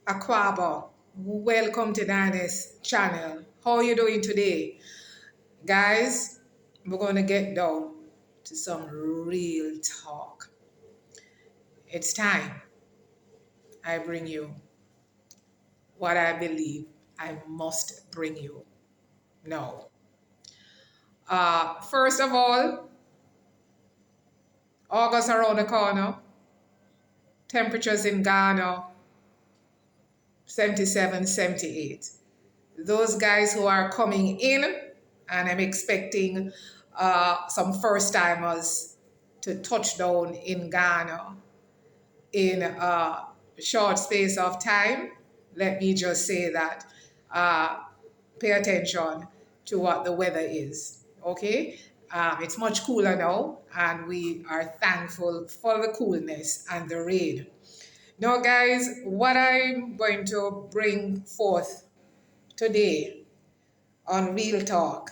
Aquaba, welcome to Dinah's channel. How are you doing today? Guys, we're going to get down to some real talk. It's time I bring you what I believe I must bring you now. First of all, August around the corner, temperatures in Ghana, 77, 78. Those guys who are coming in, and I'm expecting some first timers to touch down in Ghana in a short space of time. Let me just say that pay attention to what the weather is, okay? It's much cooler now, and we are thankful for the coolness and the rain. Now, guys, what I'm going to bring forth today on Real Talk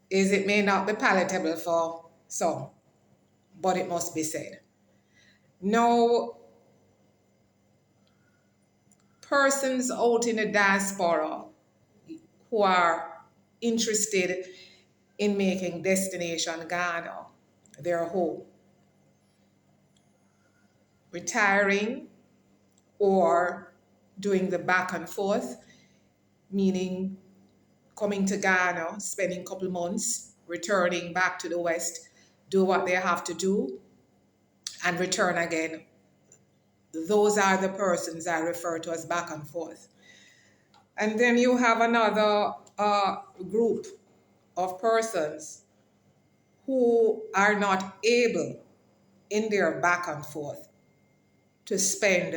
is it may not be palatable for some, but it must be said. No persons out in the diaspora who are interested in making Destination Ghana their home, retiring or doing the back and forth, meaning coming to Ghana, spending a couple months, returning back to the West, do what they have to do, and return again. Those are the persons I refer to as back and forth. And then you have another group of persons who are not able in their back and forth to spend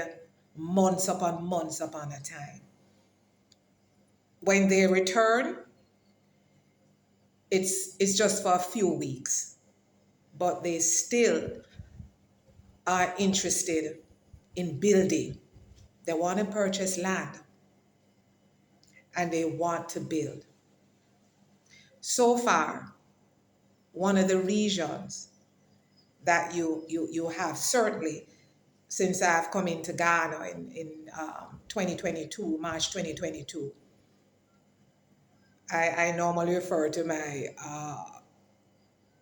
months upon a time. When they return, it's just for a few weeks, but they still are interested in building. They want to purchase land and they want to build. So far, one of the regions that you have, certainly since I've come into Ghana in 2022, March 2022, I normally refer to my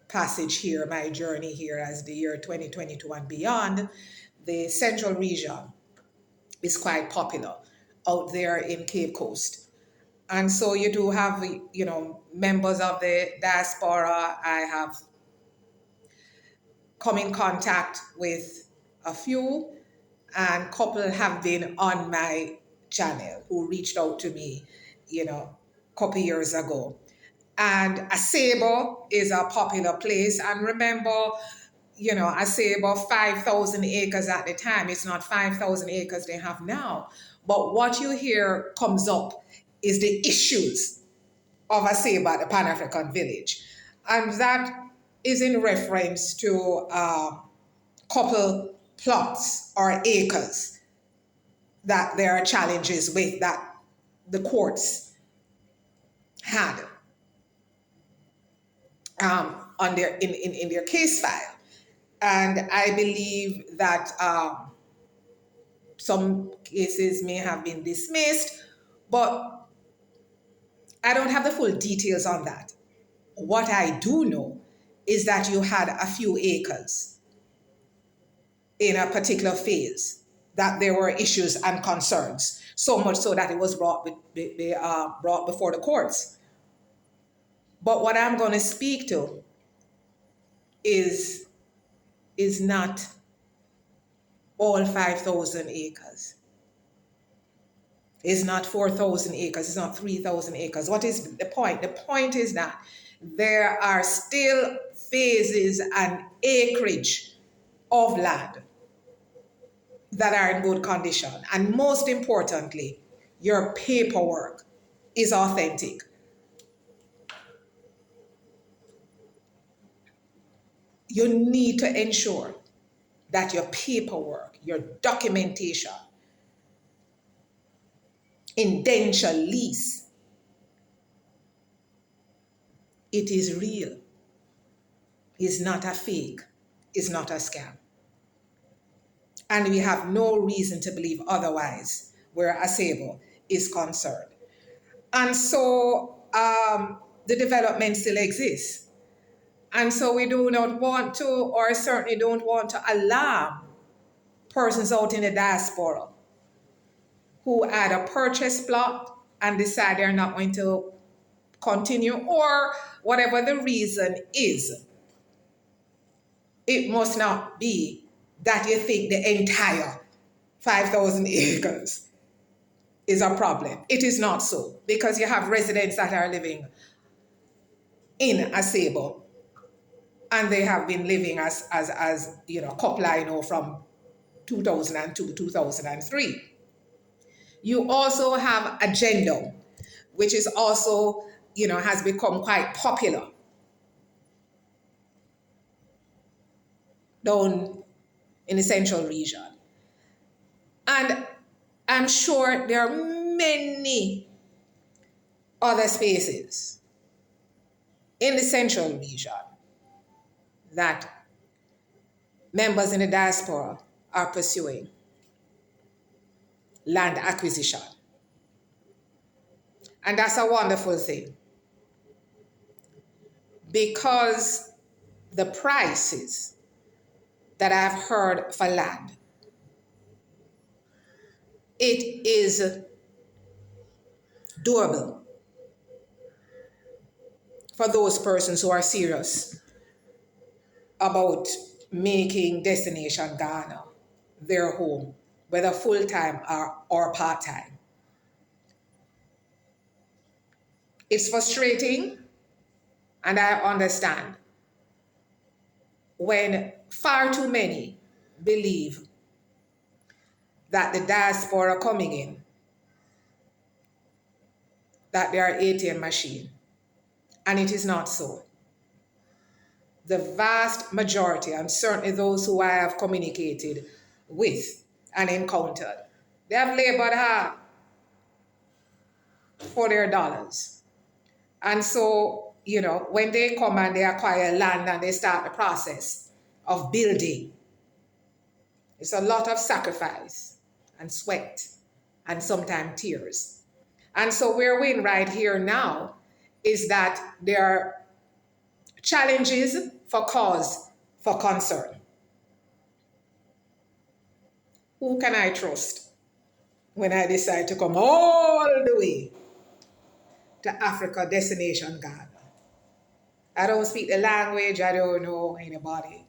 passage here, my journey here as the year 2022 and beyond. The central region is quite popular out there in Cape Coast. And so you do have, members of the diaspora. I have come in contact with a few, and couple have been on my channel who reached out to me, a couple years ago. And Asebo is a popular place. And remember, Asebo, 5,000 acres at the time. It's not 5,000 acres they have now. But what you hear comes up is the issues of Aseba, the Pan-African village. And that is in reference to couple plots or acres that there are challenges with that the courts had on their in their case file. And I believe that some cases may have been dismissed, but I don't have the full details on that. What I do know is that you had a few acres in a particular phase, that there were issues and concerns, so much so that it was brought before the courts. But what I'm going to speak to is not all 5,000 acres. It's not 4,000 acres. It's not 3,000 acres. What is the point? The point is that there are still phases and acreage of land that are in good condition. And most importantly, your paperwork is authentic. You need to ensure that your paperwork, your documentation, indenture, lease, it is real. It's not a fake. It's not a scam. And we have no reason to believe otherwise where Asebo is concerned. And so the development still exists. And so we do not want to, or certainly don't want to alarm persons out in the diaspora who either purchase plot and decide they're not going to continue, or whatever the reason is. It must not be that you think the entire 5,000 acres is a problem. It is not so, because you have residents that are living in Asebo, and they have been living as you know, couple I know from 2002, 2003. You also have Agenda, which is also, you know, has become quite popular down in the central region. And I'm sure there are many other spaces in the central region that members in the diaspora are pursuing land acquisition. And that's a wonderful thing, because the prices that I've heard for land, it is doable for those persons who are serious about making Destination Ghana their home, whether full-time or part-time. It's frustrating, and I understand, when far too many believe that the diaspora coming in, that they are ATM machine, and it is not so. The vast majority, and certainly those who I have communicated with and encountered, they have labored hard for their dollars. And so, you know, when they come and they acquire land and they start the process of building, it's a lot of sacrifice and sweat and sometimes tears. And so where we're in right here now is that there are challenges for cause for concern. Who can I trust when I decide to come all the way to Africa, Destination Ghana? I don't speak the language, I don't know anybody.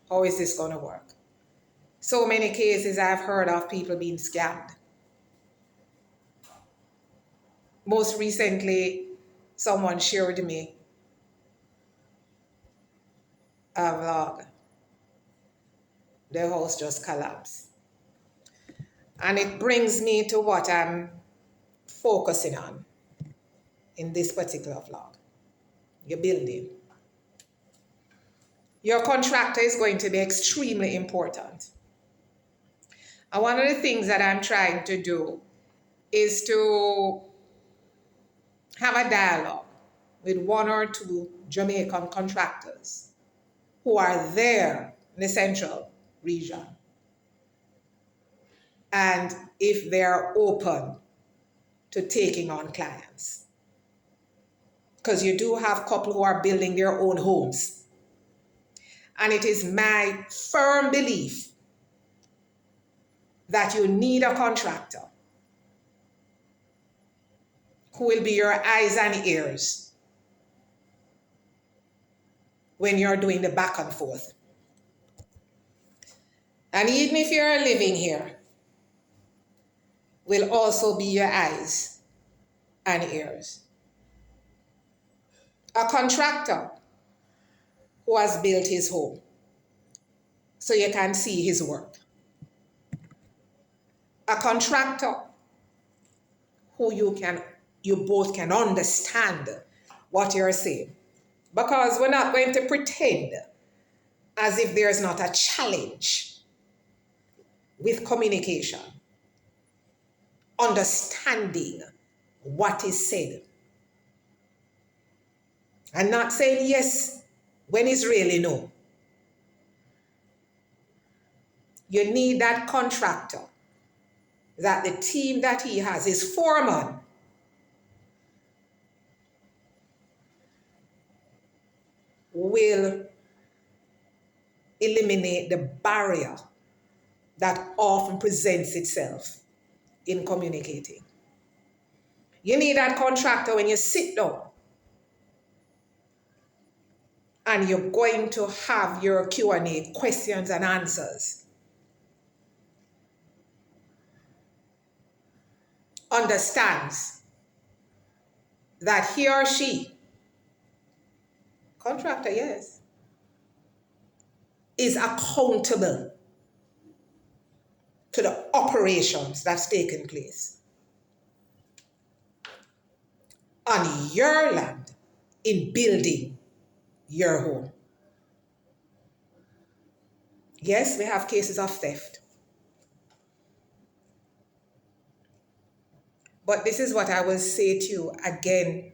How is this going to work? So many cases I've heard of people being scammed. Most recently, someone shared me a vlog. The house just collapsed. And it brings me to what I'm focusing on in this particular vlog. Your building. Your contractor is going to be extremely important. And one of the things that I'm trying to do is to have a dialogue with one or two Jamaican contractors who are there in the central region, and if they're open to taking on clients. Because you do have couple who are building their own homes. And it is my firm belief that you need a contractor who will be your eyes and ears when you're doing the back and forth. And even if you're living here, will also be your eyes and ears. A contractor who has built his home so you can see his work. A contractor who you both can understand what you're saying. Because we're not going to pretend as if there's not a challenge with communication, understanding what is said, and not saying yes when it's really no. You need that contractor, that the team that he has, his foreman, will eliminate the barrier that often presents itself in communicating. You need that contractor when you sit down and you're going to have your Q&A, questions and answers. Understands that he or she, contractor, yes, is accountable to the operations that's taking place on your land in building your home. Yes, we have cases of theft. But this is what I will say to you again,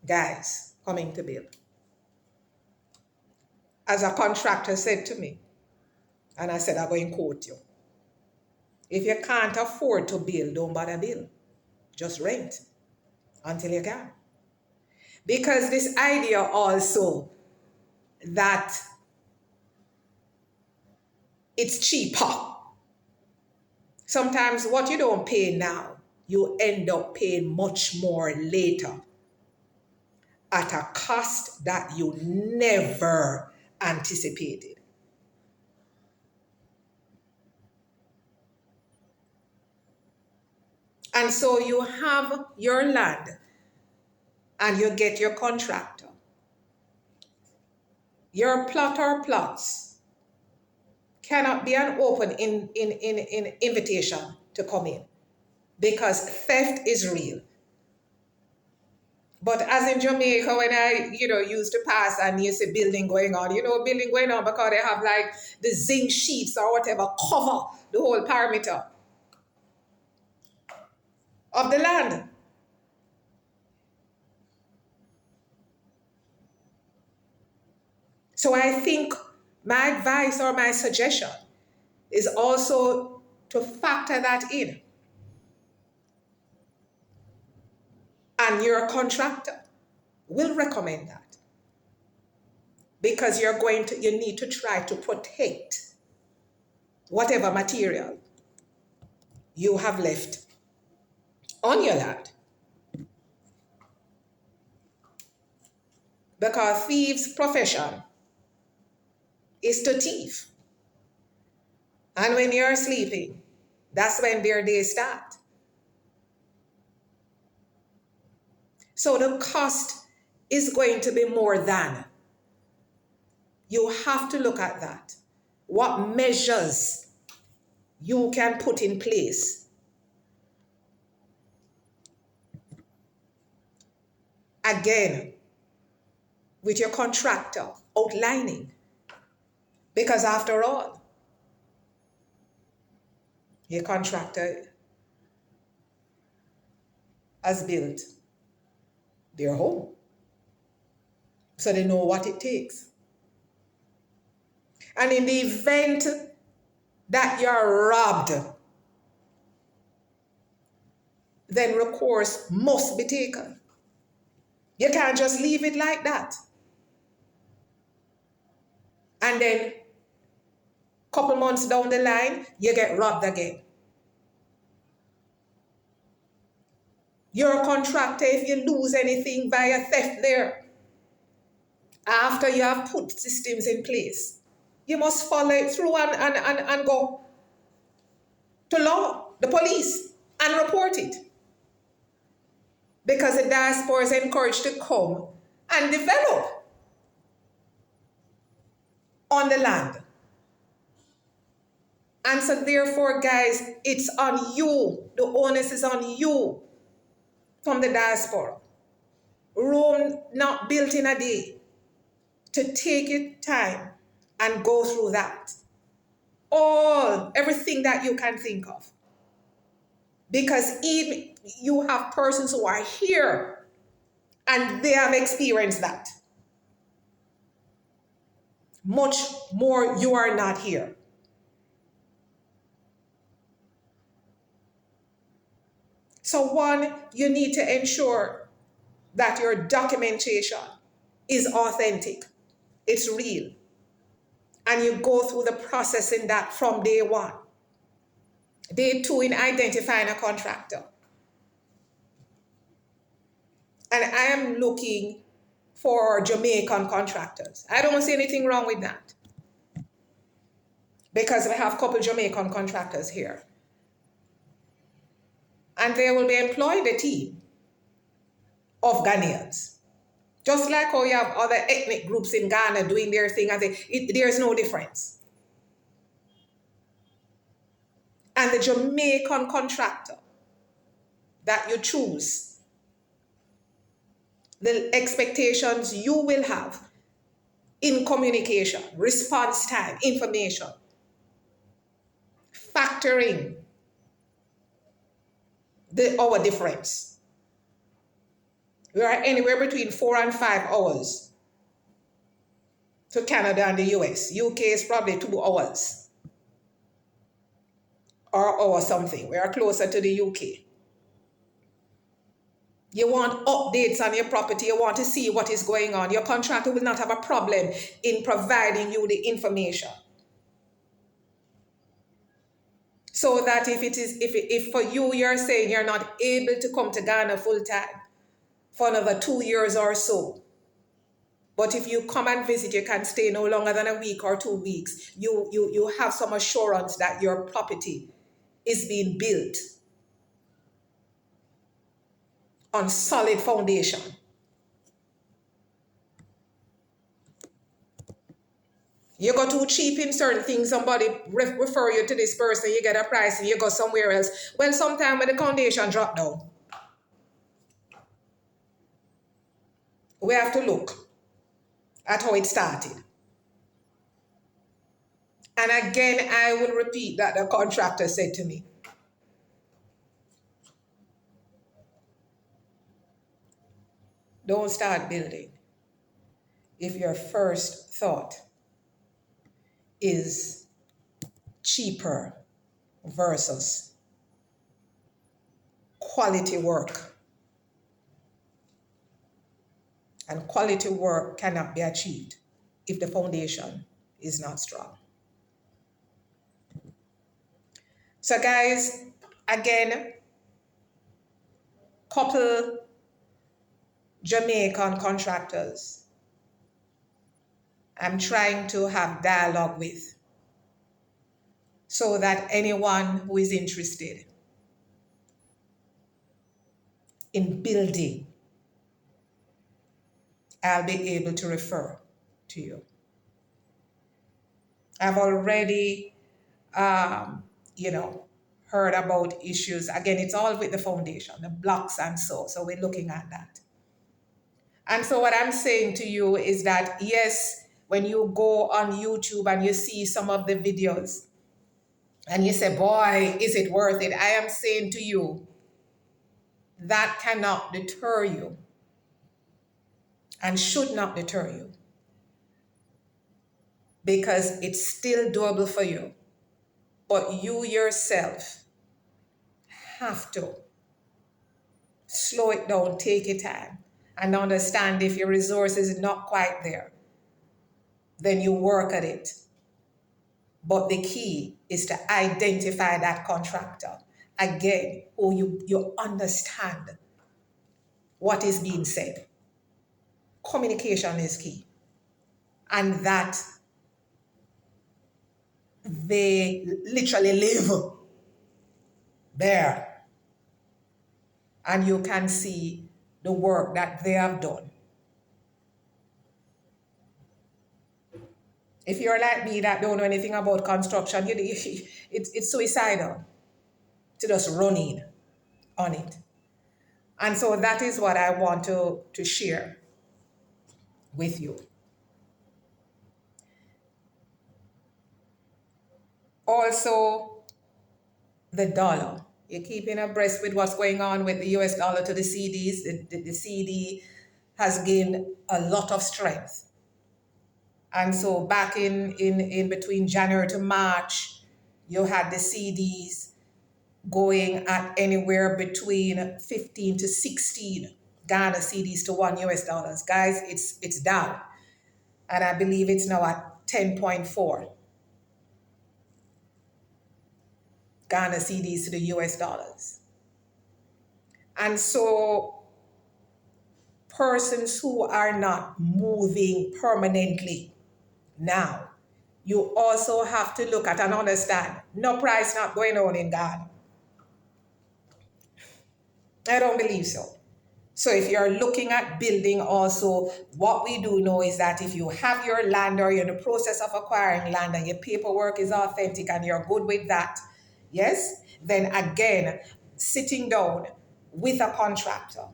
guys, coming to build. As a contractor said to me, and I said, I'm going to quote you. If you can't afford to build, don't bother build. Just rent until you can. Because this idea also that it's cheaper. Sometimes what you don't pay now, you end up paying much more later at a cost that you never anticipated. And so you have your land and you get your contractor. Your plot or plots cannot be an open invitation to come in because theft is real. But as in Jamaica, when I, used to pass and you see building going on, building going on because they have like the zinc sheets or whatever cover the whole perimeter of the land. So I think my advice or my suggestion is also to factor that in. And your contractor will recommend that. Because you need to try to protect whatever material you have left on your land. Because thieves' profession is to thief. And when you're sleeping, that's when their day starts. So the cost is going to be more than. You have to look at that. What measures you can put in place. Again, with your contractor outlining. Because after all, your contractor has built their home. So they know what it takes. And in the event that you're robbed, then recourse must be taken. You can't just leave it like that. And then a couple months down the line, you get robbed again. You're a contractor, if you lose anything via theft there, after you have put systems in place, you must follow it through and go to law, the police, and report it. Because the diaspora is encouraged to come and develop on the land. And so therefore, guys, it's on you. The onus is on you from the diaspora. Rome not built in a day. To take your time and go through that. Everything that you can think of. Because even you have persons who are here and they have experienced that. Much more you are not here. So one, you need to ensure that your documentation is authentic, it's real, and you go through the process in that from day one. Day two, in identifying a contractor. And I am looking for Jamaican contractors. I don't see anything wrong with that, because we have a couple Jamaican contractors here. And they will be employing a team of Ghanaians. Just like how you have other ethnic groups in Ghana doing their thing, and there's no difference. And the Jamaican contractor that you choose, the expectations you will have in communication, response time, information, factoring the hour difference. We are anywhere between 4 and 5 hours to Canada and the US. UK is probably 2 hours or something. We are closer to the UK. You want updates on your property, you want to see what is going on. Your contractor will not have a problem in providing you the information. So that if for you, you're saying you're not able to come to Ghana full time for another 2 years or so, but if you come and visit, you can stay no longer than a week or 2 weeks. You have some assurance that your property is being built on solid foundation. You go too cheap in certain things, somebody refer you to this person, you get a price and you go somewhere else. Well, sometime when the foundation drop down, we have to look at how it started. And again, I will repeat that the contractor said to me, don't start building if your first thought is cheaper versus quality work. And quality work cannot be achieved if the foundation is not strong. So guys, again, couple Jamaican contractors I'm trying to have dialogue with, so that anyone who is interested in building, I'll be able to refer to you. I've already, heard about issues. Again, it's all with the foundation, the blocks and so we're looking at that. And so what I'm saying to you is that, yes, when you go on YouTube and you see some of the videos and you say, boy, is it worth it? I am saying to you, that cannot deter you and should not deter you, because it's still doable for you. But you yourself have to slow it down, take your time, and understand if your resources is not quite there, then you work at it. But the key is to identify that contractor, again, who you understand what is being said. Communication is key. And that they literally live there. And you can see the work that they have done. If you're like me that don't know anything about construction, it's suicidal to just run in on it. And so that is what I want to share with you. Also, the dollar. You're keeping abreast with what's going on with the US dollar to the CDs. The CD has gained a lot of strength. And so back in between January to March, you had the CDs going at anywhere between 15 to 16 Ghana cedis to $1. Guys, it's down. And I believe it's now at 10.4 Ghana cedis to the US dollars. And so persons who are not moving permanently now, you also have to look at and understand, no price not going on in Ghana. I don't believe so. So if you're looking at building also, what we do know is that if you have your land or you're in the process of acquiring land and your paperwork is authentic and you're good with that, yes, then again, sitting down with a contractor,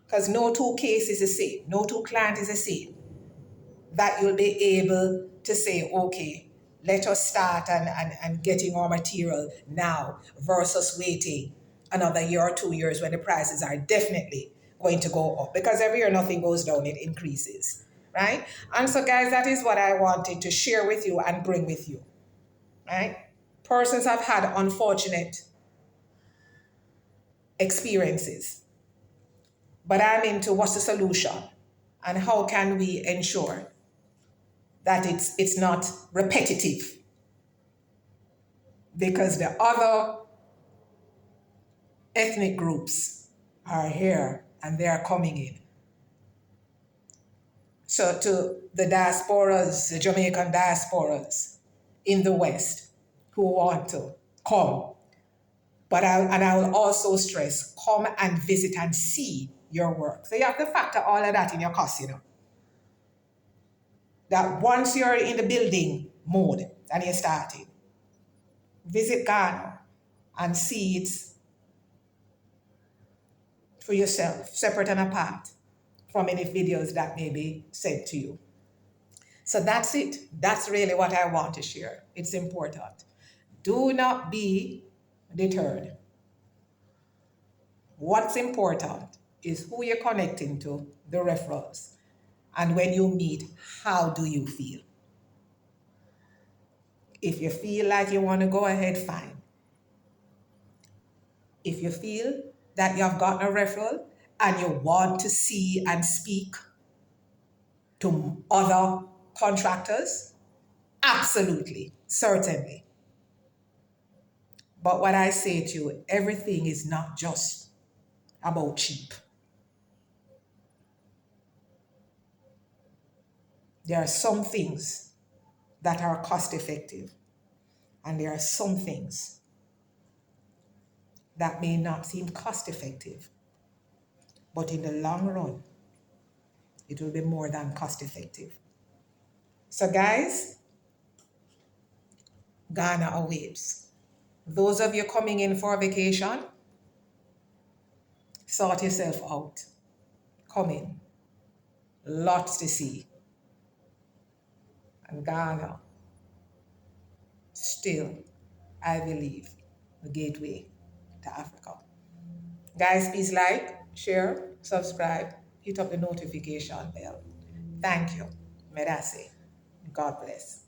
because no two cases is the same, no two clients is the same, that you'll be able to say, okay, let us start and getting our material now versus waiting another year or 2 years when the prices are definitely going to go up. Because every year nothing goes down, it increases, right? And so guys, that is what I wanted to share with you and bring with you, right? Persons have had unfortunate experiences, but I'm into what's the solution and how can we ensure that it's not repetitive, because the other ethnic groups are here and they are coming in. So to the diasporas, the Jamaican diasporas in the West who want to come, but I will also stress, come and visit and see your work. So you have to factor all of that in your cost, that once you're in the building mode and you're starting, visit Ghana and see it for yourself, separate and apart from any videos that may be sent to you. So that's it. That's really what I want to share. It's important. Do not be deterred. What's important is who you're connecting to, the referrals. And when you meet, how do you feel? If you feel like you want to go ahead, fine. If you feel that you've gotten a referral and you want to see and speak to other contractors, absolutely, certainly. But what I say to you, everything is not just about cheap. There are some things that are cost effective, and there are some things that may not seem cost effective, but in the long run, it will be more than cost effective. So guys, Ghana awaits. Those of you coming in for vacation, sort yourself out. Come in. Lots to see. And Ghana, still, I believe, the gateway to Africa. Guys, please like, share, subscribe, hit up the notification bell. Thank you. Medase. God bless.